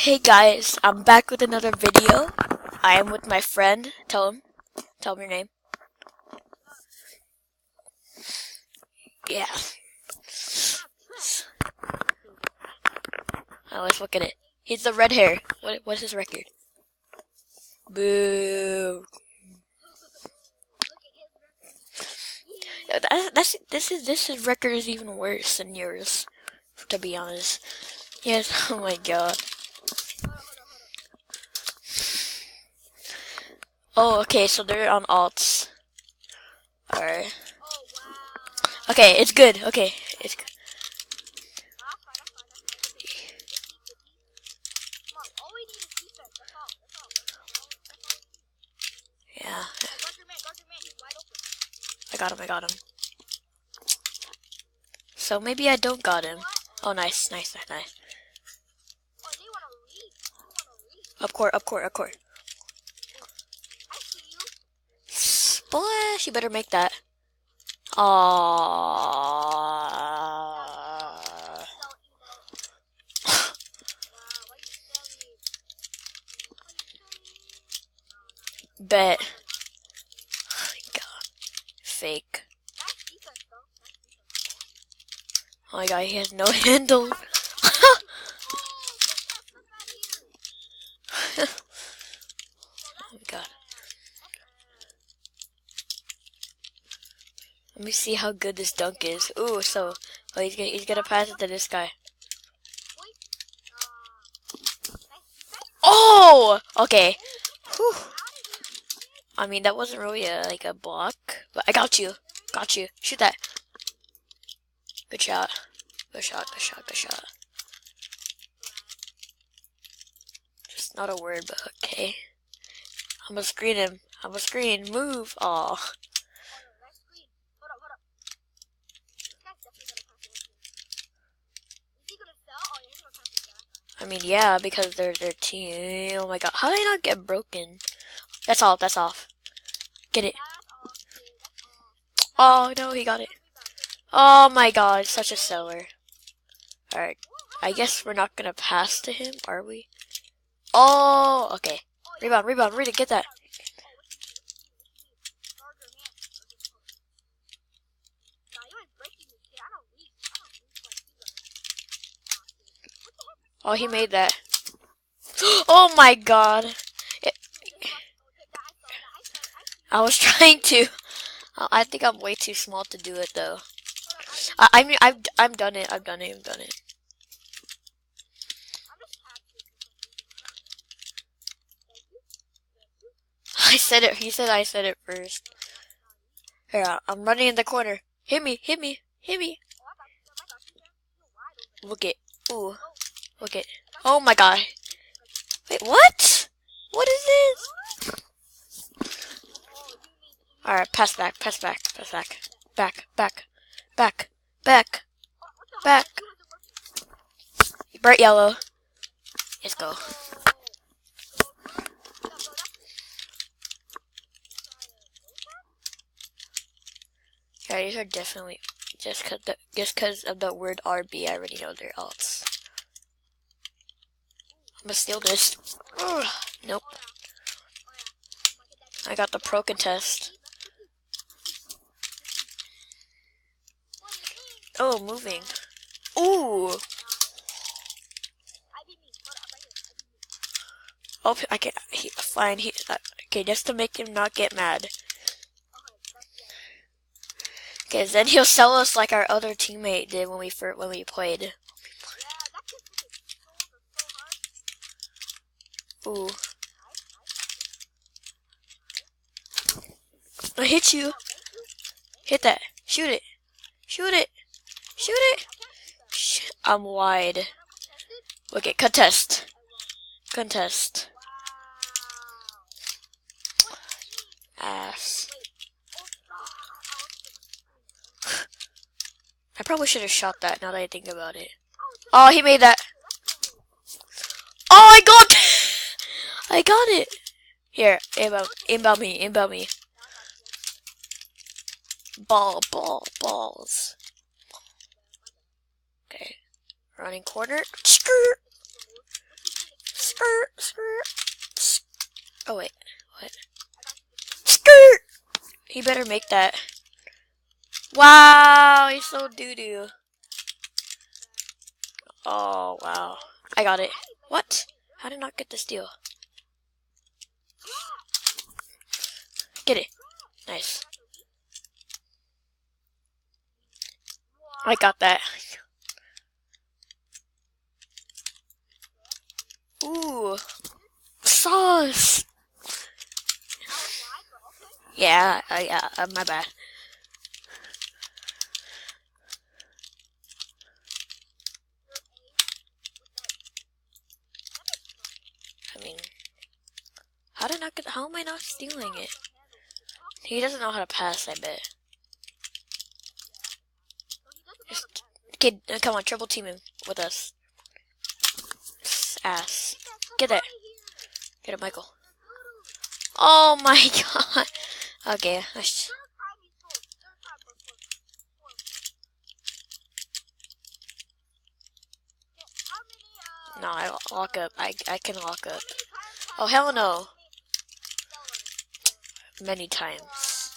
Hey guys, I'm back with another video. I am with my friend. Tell him your name. Yeah. Oh, let's look at it. He's the red hair. What's his record? Boo. This record is even worse than yours, to be honest. Yes. Oh my god. Oh, okay. So they're on alts. Alright. Okay, it's good. Okay, it's good. Yeah. I got him. So maybe I don't got him. Oh, nice. Up court. Splash! You better make that. Aww. Bet. Oh my god. Fake. Oh my god, he has no handle. Oh my god. Let me see how good this dunk is. Ooh, so he's gonna pass it to this guy. Oh, okay. Whew. I mean, that wasn't really like a block, but I got you. Shoot that. Good shot. Just not a word, but okay. I'm gonna screen him. Move. Aw. I mean, yeah, because they're their team. Oh my god, how did I not get broken? That's off. Get it. Oh no, he got it. Oh my god, such a seller. Alright, I guess we're not gonna pass to him, are we? Oh, okay. Rebound, Rita, get that. Oh, he made that. Oh my god. I was trying to. I think I'm way too small to do it though. I mean, I've done it. I said it. He said I said it first. Here, I'm running in the corner. Hit me. Look it. Ooh. Look it. Oh my god. Wait, what? What is this? Alright, pass back. Back. Bright yellow. Let's go. Yeah, these are definitely just cause of the word RB. I already know they're alts. I'm gonna steal this. Ugh, nope. I got the pro contest. Oh, moving. Ooh. Oh, I can't. Fine. Okay, just to make him not get mad. Okay, then he'll sell us like our other teammate did when we played. Ooh. I hit you. Hit that. Shoot it. I'm wide. Okay, contest. Ass. I probably should have shot that now that I think about it. Oh, he made that. Oh, I got it. Here, inbound me. Balls. Okay. Running corner. Oh wait, what? Skirt! He better make that. Wow, he's so doo-doo. Oh, wow. I got it. What? How did I not get the steal? Get it. Nice. I got that. Ooh. Sauce! Yeah, my bad. I mean, how am I not stealing it? He doesn't know how to pass, I bet. Kid, come on, triple team him with us. Ass. Get it. Get it, Michael. Oh my god. Okay. No, I lock up. I can lock up. Oh, hell no. Many times.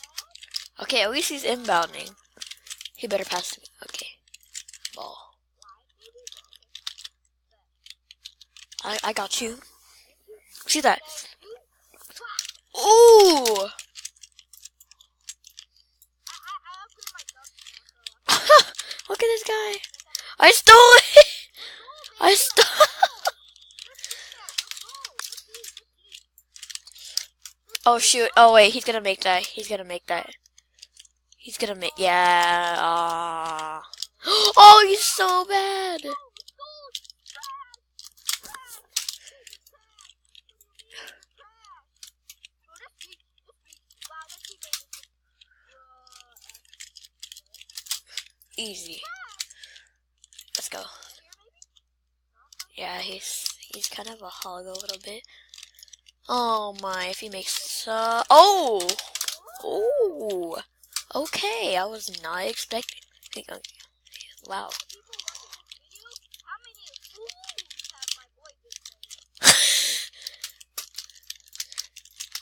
Okay, at least he's inbounding. He better pass me. Okay. Ball. I got you. See that? Ooh! Look at this guy. I stole it! I stole Oh shoot. Oh wait, he's gonna make that. He's gonna make that. He's gonna make, yeah. Oh, he's so bad. Easy. Let's go. Yeah, he's kind of a hog a little bit. Oh my, if he makes oh! Oh! Okay, I was not expecting. Wow.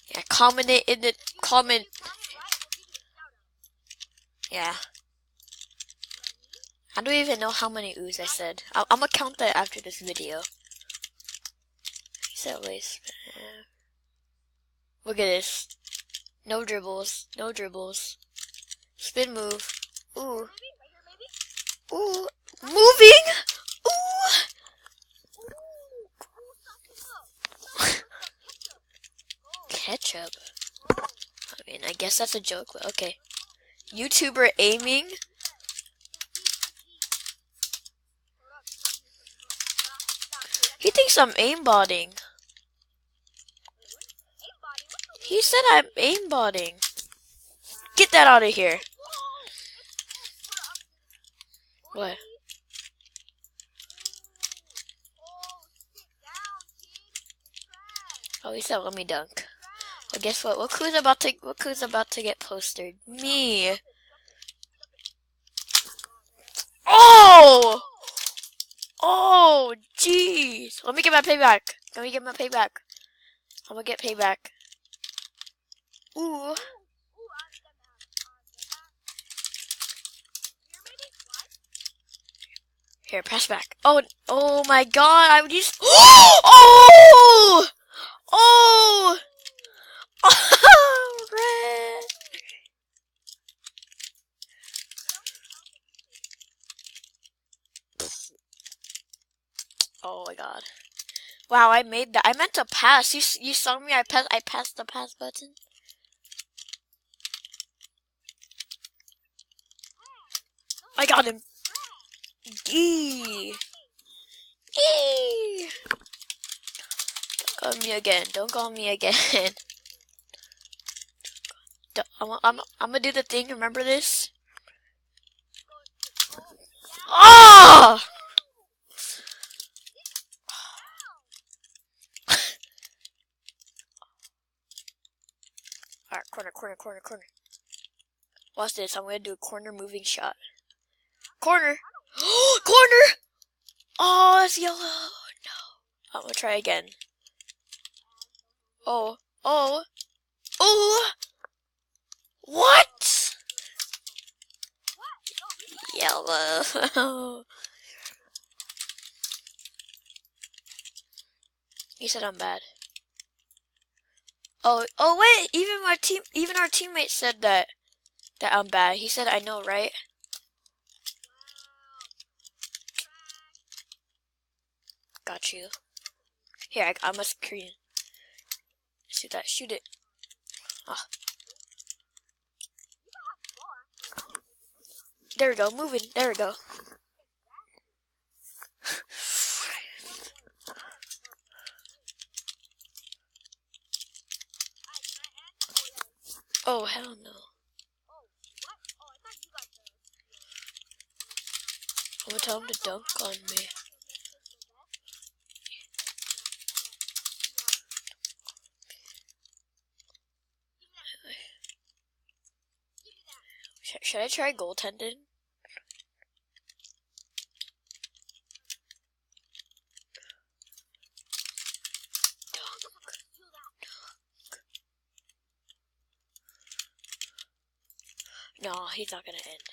Yeah, comment it in the comment. Yeah. I don't even know how many oohs I said. I'm gonna count that after this video. So waste. Look at this. No dribbles. No dribbles. Spin move. Ooh. Ooh. Moving! Ooh! Ketchup. I mean, I guess that's a joke, but okay. YouTuber aiming? He thinks I'm aimbotting. He said I'm aimbotting. Get that out of here. What? Oh, he said let me dunk. Well, guess what? Look who's about to get postered. Me. Oh! Oh, jeez. Let me get my payback. Let me get my payback. I'm gonna get payback. Ooh. Here, pass back. Oh, oh my god. I would use. Oh! Oh! Oh! Red. Oh my god. Wow, I made that. I meant to pass. You saw me. I passed the pass button. I got him. Eee. Eee. Don't call me again. Don't call me again. I'm gonna do the thing. Remember this? Oh! Alright, corner. Watch this. I'm gonna do a corner moving shot. Corner! Corner! Oh, that's yellow. No. I'm gonna try again. Oh. Oh. Oh. What? Yellow. He said I'm bad. Oh wait, even our teammate said that I'm bad. He said I know, right? Got you. Here, I'm a screen. Shoot that, shoot it. Ah. There we go, moving. There we go. Oh, hell no. I'm gonna tell him to dunk on me. Should I try goaltending? No, he's not gonna end.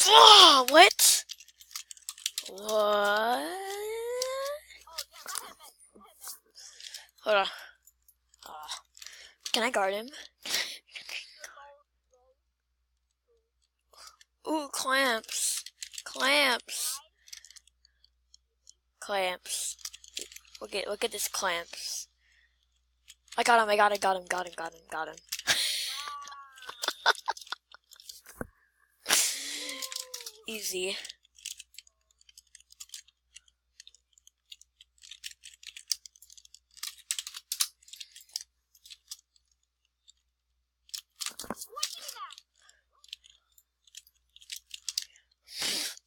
Oh, what? What? Hold on. Can I guard him? Ooh, clamps. Clamps. Clamps. Look at this clamps. I got him, got him. Easy.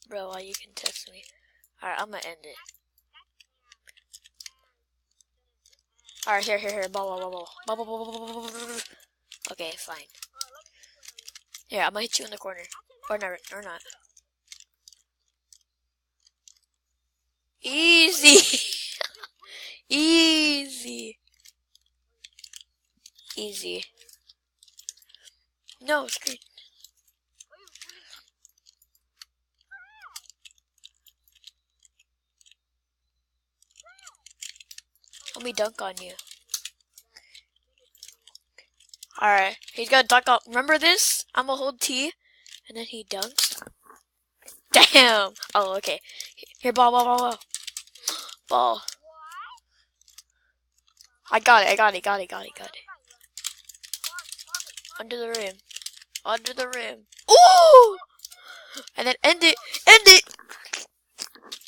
Bro, why you can text me? Alright, I'm gonna end it. Alright, here. Ball. Okay, fine. Yeah, I'm gonna hit you in the corner. Or not. Easy! Easy. No, screen. Let me dunk on you. Alright, he's gonna dunk on. Remember this? I'm gonna hold T, and then he dunks. Damn! Oh, okay. Here, ball. Ball. I got it. Under the rim. Ooh! And then end it!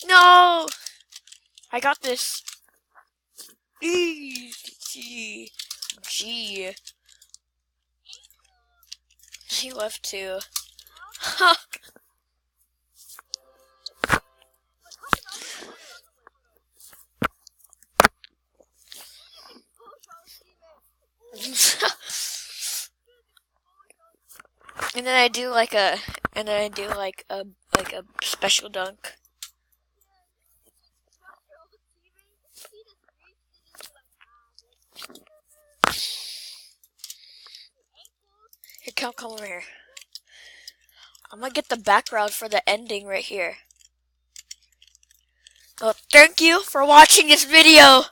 No! I got this. Easy. G. He left too. Ha! And then I do like a special dunk. Here, come over here. I'm gonna get the background for the ending right here. Well, thank you for watching this video.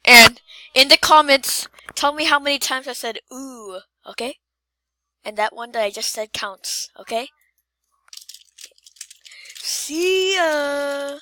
And in the comments, tell me how many times I said ooh, okay? And that one that I just said counts, okay? See ya!